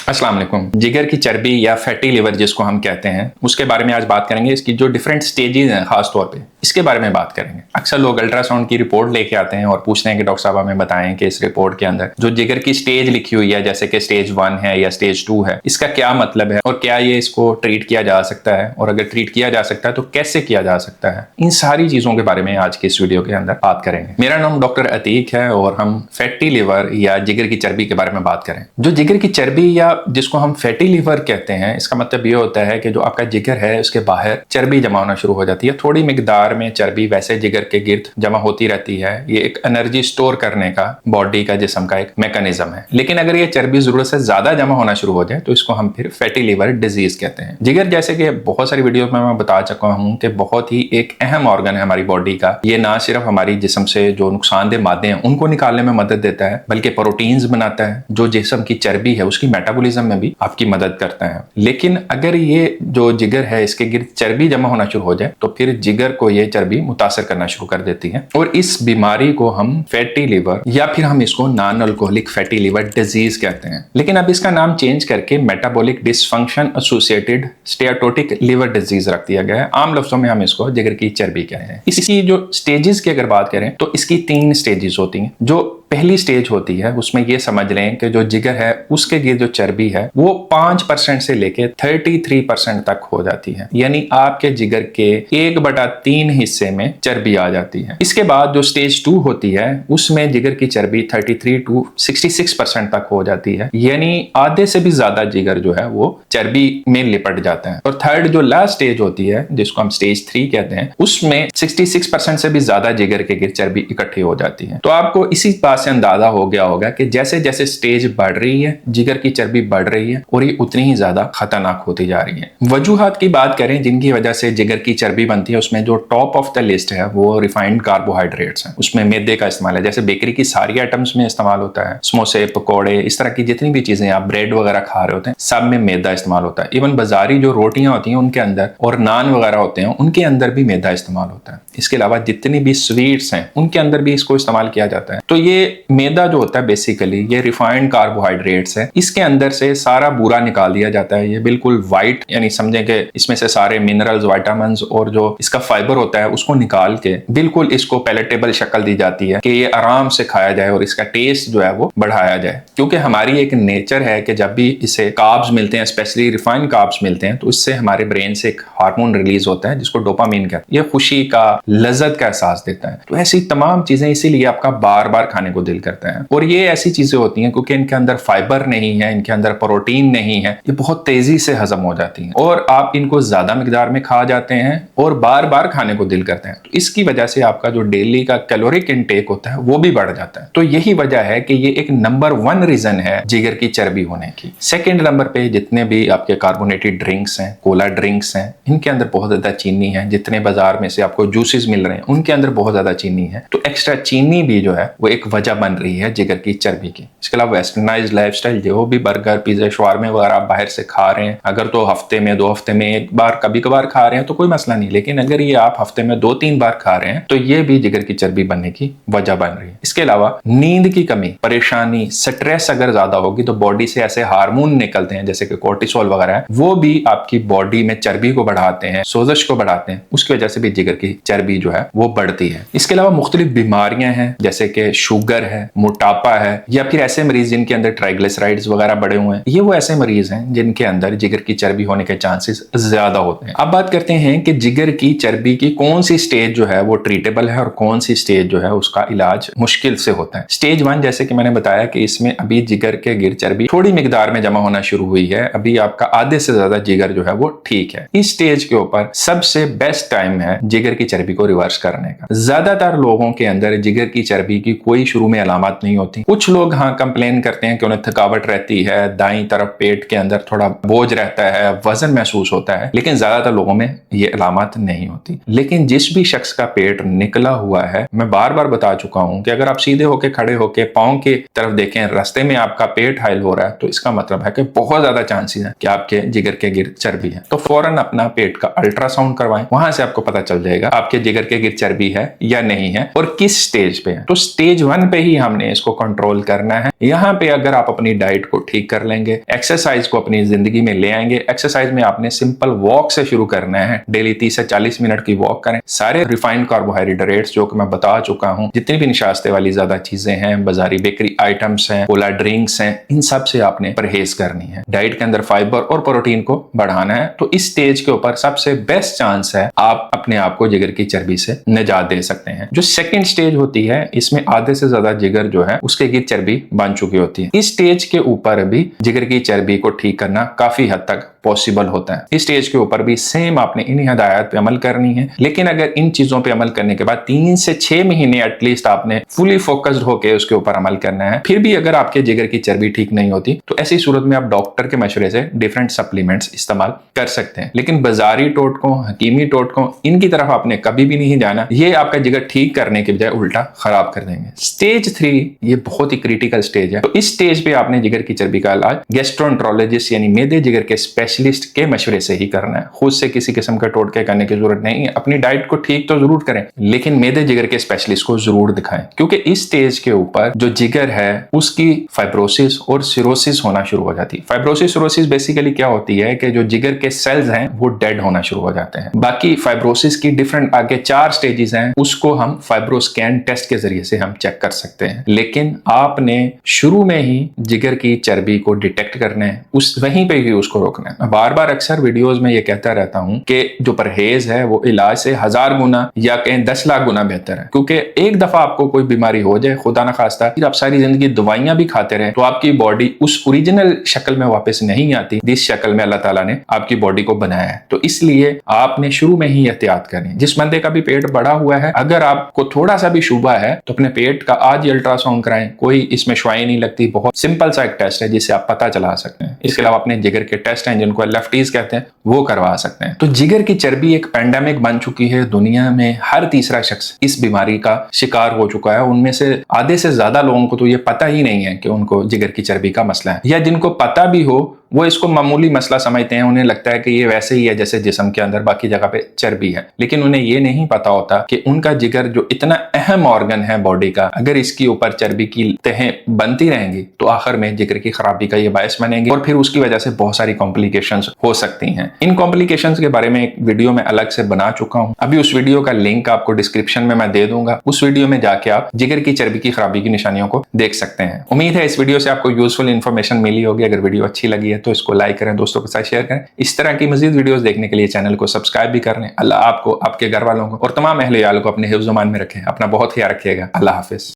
अस्सलाम वालेकुम। जिगर की चर्बी या फैटी लिवर जिसको हम कहते हैं उसके बारे में आज बात करेंगे। इसकी जो डिफरेंट स्टेजेस हैं खास तौर पे इसके बारे में बात करेंगे। अक्सर लोग अल्ट्रासाउंड की रिपोर्ट लेके आते हैं और पूछते हैं कि डॉक्टर साहब हमें बताएं कि इस रिपोर्ट के अंदर जो जिगर की स्टेज लिखी हुई है जैसे कि स्टेज 1 है या स्टेज 2 है, इसका क्या मतलब है और क्या ये इसको ट्रीट किया जा सकता है, और अगर ट्रीट किया जा सकता है तो कैसे किया जा सकता है। इन सारी चीजों के बारे में आज के इस वीडियो के अंदर बात करेंगे। मेरा नाम डॉक्टर अतीक है और हम फैटी लिवर या जिगर की चर्बी के बारे में बात करें। जो जिगर की चर्बी या जिसको हम फैटी लिवर कहते हैं, इसका मतलब ये होता है कि जो आपका जिगर है उसके बाहर चर्बी जमा होना शुरू हो जाती है। थोड़ी मिकदार में चर्बी वैसे जिगर के गिर्द जमा होती रहती है। ये एक एनर्जी स्टोर करने का बॉडी का जिस्म का एक मैकेनिज्म है। लेकिन अगर ये चर्बी जरूरत से ज्यादा जमा होना शुरू हो जाए तो इसको हम फिर फैटी लिवर डिजीज कहते हैं। जिगर जैसे कि बहुत सारी वीडियो में मैं बता चुका हूं कि बहुत ही एक अहम ऑर्गन है हमारी बॉडी का। ये ना सिर्फ हमारी जिस्म से जो नुकसानदेह मादे हैं उनको निकालने में मदद देता है, बल्कि प्रोटीन्स बनाता है जो जिस्म की चर्बी है उसकी मेटाबॉलिज्म में भी आपकी मदद करता है। लेकिन अगर ये जो जिगर है इसके गिर्द चर्बी जमा होना शुरू हो जाए तो फिर जिगर को ये चर्बी मुतासर करना शुरू कर देती है और इस बीमारी को हम फैटी लिवर या फिर हम इसको non alcoholic fatty liver disease कहते हैं। लेकिन अब इसका नाम चेंज करके metabolic dysfunction associated steatotic liver disease रख दिया गया है। आम लफ्जों में हम इसको जिगर की चर्बी कहते हैं। इसकी जो स्टेजेस की अगर बात करें तो इसकी 3 स्टेजेस होती हैं। जो पहली स्टेज होती है उसमें ये समझ लें कि जो जिगर है उसके गिर्द जो चर्बी है वो 5% से लेके 33% तक हो जाती है, यानी आपके जिगर के 1/3 हिस्से में चर्बी आ जाती है। इसके बाद जो स्टेज 2 होती है उसमें जिगर की चर्बी 33 to 66% तक हो जाती है, यानी आधे से भी ज्यादा जिगर जो है वो चर्बी में लिपट जाता है। और थर्ड जो लास्ट स्टेज होती है जिसको हम स्टेज 3 कहते हैं उसमें 66% से भी ज्यादा जिगर के गिर्द चर्बी इकट्ठी हो जाती है। तो आपको इसी बात से अंदाजा हो गया होगा कि जैसे जैसे स्टेज बढ़ रही है जिगर की चर्बी बढ़ रही है और ये उतनी ही ज्यादा खतरनाक होती जा रही है। वजूहात की बात करें जिनकी वजह से जिगर की चर्बी बनती है, उसमें जो टॉप ऑफ द लिस्ट है वो रिफाइंड कार्बोहाइड्रेट्स हैं। उसमें मैदे का इस्तेमाल है, जैसे बेकरी की सारी आइटम्स में इस्तेमाल होता है। समोसे, पकौड़े, इस तरह की जितनी भी चीजें आप ब्रेड वगैरह खा रहे होते हैं सब में मैदा इस्तेमाल होता है। इवन बाजारी जो रोटियां होती हैं उनके अंदर और नान वगैरह होते हैं उनके अंदर भी मैदा इस्तेमाल होता है। इसके अलावा जितनी भी स्वीट्स हैं उनके अंदर भी इसको इस्तेमाल किया जाता है। तो ये मैदा जो होता है बेसिकली ये रिफाइंड कार्बोहाइड्रेट्स है, इसके अंदर से सारा बुरा निकाल दिया जाता है। ये बिल्कुल वाइट, यानी समझें कि इसमें से सारे मिनरल्स, विटामिन्स और जो इसका फाइबर होता है उसको निकाल के बिल्कुल इसको पैलेटेबल शक्ल दी जाती है कि ये आराम से खाया जाए और इसका टेस्ट जो है वो बढ़ाया जाए। क्योंकि हमारी एक नेचर है कि जब भी इसे कार्ब्स मिलते हैं, स्पेशली रिफाइंड कार्ब्स मिलते हैं, तो इससे हमारे ब्रेन से एक हार्मोन रिलीज होता है जिसको डोपामिन कहते हैं। ये खुशी का, लज्जत का एहसास देता है। तो ऐसी तमाम चीजें इसीलिए आपका बार बार खाने को दिल करता है। और ये ऐसी चीजें होती हैं क्योंकि इनके अंदर फाइबर नहीं है, इनके अंदर प्रोटीन नहीं है, ये बहुत तेजी से हजम हो जाती हैं और आप इनको ज्यादा मिकदार में खा जाते हैं और बार बार खाने को दिल करते हैं। तो इसकी वजह से आपका जो डेली का कैलोरिक इनटेक होता है वो भी बढ़ जाता है। तो यही वजह है कि ये एक नंबर 1 रीजन है जिगर की चर्बी होने की। सेकेंड नंबर पे जितने भी आपके कार्बोनेटेड ड्रिंक्स हैं, कोला ड्रिंक्स हैं, इनके अंदर बहुत ज्यादा चीनी है। जितने बाजार में से आपको जूसेस मिल रहे हैं उनके अंदर बहुत ज्यादा चीनी है। तो एक्स्ट्रा चीनी भी जो है वो एक वजह बन रही है जिगर की चर्बी की। इसके अलावा वेस्टर्नाइज्ड लाइफस्टाइल, जो भी बर्गर, पिज्जा, शवारमे वगैरह आप बाहर से खा रहे हैं, अगर तो हफ्ते में 2 हफ्ते में एक बार कभी कभार खा रहे हैं तो कोई मसला नहीं, लेकिन अगर ये आप हफ्ते में 2-3 बार खा रहे हैं तो ये भी जिगर की चर्बी बनने की वजह बन रही है। इसके अलावा नींद की कमी, परेशानी, स्ट्रेस अगर ज्यादा होगी तो बॉडी से ऐसे हार्मोन निकलते हैं जैसे कि कोर्टिसोल वगैरह है, वो भी आपकी बॉडी में चर्बी को बढ़ाते हैं, सोजश को बढ़ाते हैं। उसकी वजह से भी जिगर की चर्बी जो है वो बढ़ती है। इसके अलावा मुख्तलिफ बीमारियां हैं जैसे कि शुगर है, मोटापा है, या फिर ऐसे मरीज जिनके अंदर ट्राइग्लिसराइड्स वगैरह बढ़े हुए हैं, ये वो ऐसे मरीज हैं जिनके अंदर जिगर की चर्बी होने के चांसेस ज्यादा होते हैं। अब बात करते हैं कि जिगर की चर्बी की कौन सी स्टेज जो है वो ट्रीटेबल है और कौन सी स्टेज जो है उसका इलाज मुश्किल से होता है। स्टेज 1 जैसे कि मैंने बताया कि इसमें अभी जिगर के गिर्द चर्बी थोड़ी मिकदार में जमा होना शुरू हुई है, अभी आपका आधे से ज्यादा जिगर जो है वो ठीक है। इस स्टेज के ऊपर सबसे बेस्ट टाइम है जिगर की चर्बी को रिवर्स करने का। ज्यादातर लोगों के अंदर जिगर की चर्बी की कोई शुरू में अलामत नहीं होती। कुछ लोग हाँ कंप्लेन करते हैं कि उन्हें थकावट रहती है, दाईं तरफ पेट के अंदर थोड़ा बोझ रहता है, वजन महसूस होता है, लेकिन ज्यादातर लोगों में ये अलामत नहीं होती। लेकिन जिस भी शख्स का पेट निकला हुआ है, मैं बार बार बता चुका हूं कि अगर आप सीधे होके खड़े होके पांव की तरफ देखें, रास्ते में आपका पेट हाइल हो रहा है, तो इसका मतलब है कि बहुत ज्यादा चांसेस है कि आपके जिगर के गिर्द चर्बी है। तो फौरन अपना पेट का अल्ट्रासाउंड करवाएं, वहां से आपको पता चल जाएगा आपके जिगर के गिर्द चर्बी है या नहीं है और किस स्टेज पे है। तो स्टेज 1 पे पे ही हमने इसको कंट्रोल करना है। यहाँ पे अगर आप अपनी डाइट को ठीक कर लेंगे, एक्सरसाइज को अपनी जिंदगी में ले आएंगे। एक्सरसाइज में आपने सिंपल वॉक से शुरू करना है, डेली 30 से 40 मिनट की वॉक करें। सारे रिफाइंड कार्बोहाइड्रेट्स जो कि मैं बता चुका हूं, जितनी भी निशास्ते वाली ज्यादा चीजें हैं, बाजारी बेकरी आइटम्स हैं, कोला ड्रिंक्स हैं, इन सब से आपने परहेज करनी है। डाइट के अंदर फाइबर और प्रोटीन को बढ़ाना है। तो इस स्टेज के ऊपर सबसे बेस्ट चांस है आप अपने आप को जिगर की चर्बी से निजात दे सकते हैं। जो सेकंड स्टेज होती है, इसमें आधे से ज्यादा जिगर जो है उसके की चर्बी बन चुकी होती है। इस स्टेज के ऊपर भी जिगर की चर्बी को ठीक करना काफी हद तक पॉसिबल होता है। इस स्टेज के ऊपर भी सेम आपने इन हिदायत पे अमल करनी है। लेकिन अगर इन चीजों पे अमल करने के बाद 3 से 6 महीने एटलीस्ट आपने फुली फोकस्ड होकर उसके ऊपर अमल करना है। फिर भी अगर आपके जिगर की चर्बी ठीक नहीं होती तो ऐसी सूरत में आप डॉक्टर के मशवरे से डिफरेंट सप्लीमेंट्स इस्तेमाल कर सकते हैं। लेकिन बाजारी टोटकों, हकीमी टोटकों, इनकी तरफ आपने कभी भी नहीं जाना। ये आपका जिगर ठीक करने के बजाय उल्टा खराब कर देंगे। स्टेज 3 ये बहुत ही क्रिटिकल स्टेज है। तो इस स्टेज पे आपने जिगर की चर्बी का इलाज गैस्ट्रोएंटरोलॉजिस्ट यानी मेदे जिगर के स्पेशलिस्ट के मशवरे से ही करना है। खुद से किसी किस्म का टोटके करने की जरूरत नहीं है। अपनी डाइट को ठीक तो जरूर करें, लेकिन मेदे जिगर के स्पेशलिस्ट को जरूर दिखाएं, क्योंकि इस स्टेज के ऊपर जो जिगर है उसकी फाइब्रोसिस और सिरोसिस होना शुरू हो जाती है। फाइब्रोसिस सिरोसिस बेसिकली क्या होती है कि जो जिगर के सेल्स हैं वो डेड होना शुरू हो जाते हैं। बाकी फाइब्रोसिस की डिफरेंट आगे 4 स्टेजेस हैं, उसको हम फाइब्रोस्कैन टेस्ट के जरिए से हम चेक कर सकते हैं। लेकिन आपने शुरू में ही जिगर की चर्बी को डिटेक्ट करना है, उस वहीं पे ही उसको रोकना है। बार बार अक्सर वीडियोस में ये कहता रहता हूं कि जो परहेज है वो इलाज से 1000 गुना या कहीं 10 लाख गुना बेहतर है। क्योंकि एक दफा आपको कोई बीमारी हो जाए, खुदा ना खास्ता, फिर आप सारी जिंदगी दवाइयां भी खाते रहे तो आपकी बॉडी उस ओरिजिनल शक्ल में वापस नहीं आती जिस शक्ल में अल्लाह ताला ने आपकी बॉडी को बनाया है। तो इसलिए आपने शुरू में ही एहतियात करनी। जिस बंदे का भी पेट बड़ा हुआ है, अगर आपको थोड़ा सा भी शुबा है तो अपने पेट का आज ही अल्ट्रासाउंड कराएं। कोई इसमें शुआई नहीं लगती, बहुत सिंपल सा एक टेस्ट है जिससे आप पता चला सकते हैं। इसके अलावा अपने जिगर के टेस्ट हैं जिनको लेफ्टीज कहते हैं, वो करवा सकते हैं। तो जिगर की चर्बी एक पेंडेमिक बन चुकी है। दुनिया में हर तीसरा शख्स इस बीमारी का शिकार हो चुका है। उनमें से आधे से ज्यादा लोगों को तो ये पता ही नहीं है कि उनको जिगर की चर्बी का मसला है, या जिनको पता भी हो वो इसको मामूली मसला समझते हैं। उन्हें लगता है कि ये वैसे ही है जैसे जिस्म के अंदर बाकी जगह पे चर्बी है। लेकिन उन्हें ये नहीं पता होता कि उनका जिगर जो इतना अहम ऑर्गन है बॉडी का, अगर इसके ऊपर चर्बी की तहें बनती रहेंगी तो आखिर में जिगर की खराबी का ये बायस बनेंगे और फिर उसकी वजह से बहुत सारी कॉम्प्लिकेशंस हो सकती हैं। इन कॉम्प्लिकेशंस के बारे में एक वीडियो में अलग से बना चुका हूं। अभी उस वीडियो का लिंक आपको डिस्क्रिप्शन में मैं दे दूंगा। उस वीडियो में जाके आप जिगर की चर्बी की खराबी की निशानियों को देख सकते हैं। उम्मीद है इस वीडियो से आपको यूजफुल इन्फॉर्मेशन मिली होगी। अगर वीडियो अच्छी लगी है तो इसको लाइक करें, दोस्तों के साथ शेयर करें। इस तरह की मजीद वीडियोस देखने के लिए चैनल को सब्सक्राइब भी कर लें। अल्लाह आपको, आपके घर वालों को और तमाम अहले याल को अपने हिफ्ज़-ओ-मान में रखें। अपना बहुत ख्याल रखिएगा। अल्लाह हाफिज।